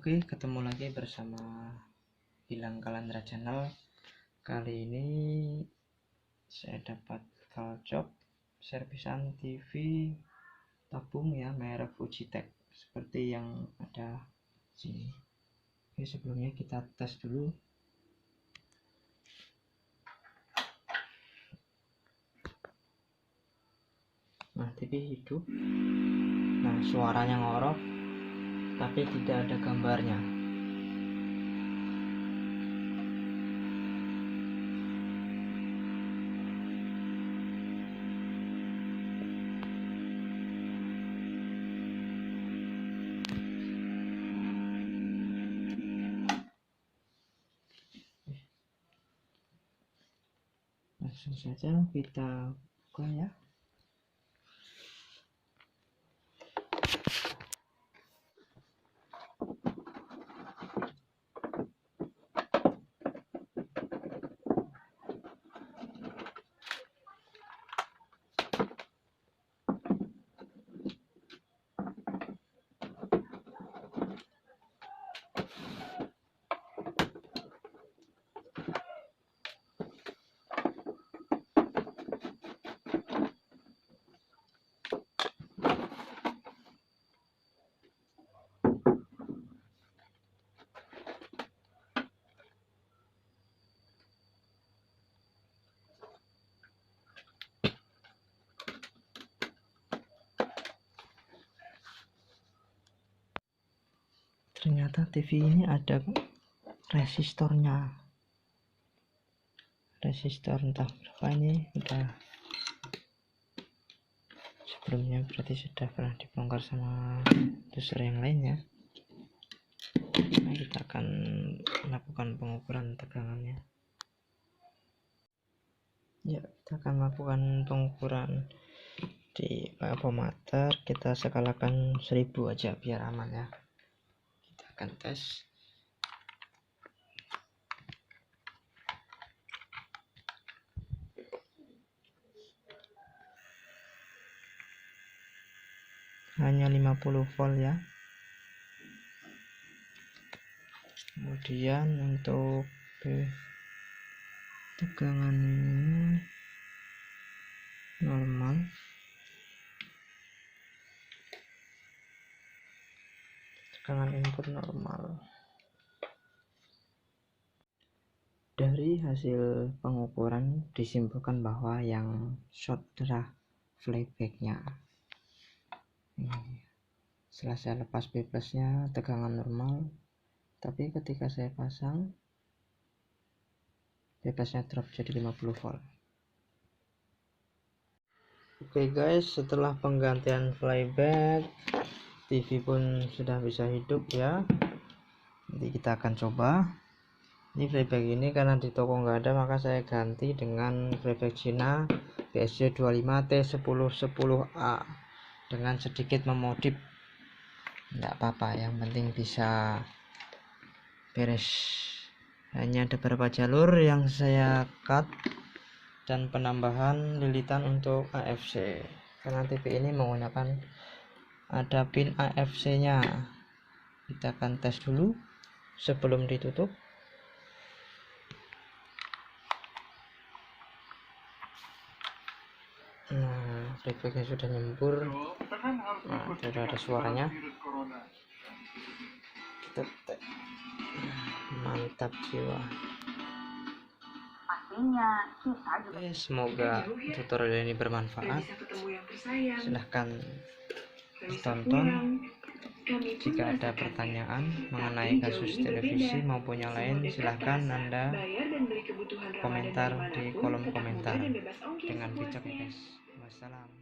Oke, ketemu lagi bersama Gilang Kalandra Channel. Kali ini saya dapat kalcop servisan TV tabung ya, merek Fujitech seperti yang ada sini. Oke, sebelumnya kita tes dulu. Nah, TV hidup. Nah, suaranya ngorok tapi tidak ada gambarnya. Langsung saja kita buka ya. Ternyata TV ini ada resistornya, resistor entah berapa ini, udah sebelumnya berarti sudah pernah dibongkar sama user yang lain ya. Nah, kita akan melakukan pengukuran tegangannya ya. Kita akan melakukan pengukuran di avometer. Kita skalakan 1000 aja biar aman ya. Kita akan tes. Hanya 50 volt ya. Kemudian untuk tegangan ini normal. Tegangan input normal. Dari hasil pengukuran disimpulkan bahwa yang short adalah playbacknya. Setelah saya lepas B plusnya, tegangan normal, tapi ketika saya pasang B plusnya drop jadi 50 volt. Oke guys, setelah penggantian playback, TV pun sudah bisa hidup ya. Nanti kita akan coba. Ini playback ini karena di toko nggak ada, maka saya ganti dengan playback Cina BSC 25T1010A dengan sedikit memodif. Nggak apa-apa, yang penting bisa beres. Hanya ada beberapa jalur yang saya cut dan penambahan lilitan untuk AFC karena TV ini menggunakan ada pin AFC nya. Kita akan tes dulu sebelum ditutup. Nah, playbacknya sudah nyembur. Nah, sudah ada suaranya. Kita tes. Mantap jiwa. Semoga tutorial ini bermanfaat. Silahkan tonton. Jika ada pertanyaan mengenai kasus televisi maupun yang lain, silahkan Anda komentar di kolom komentar dengan bijak guys. Wassalam.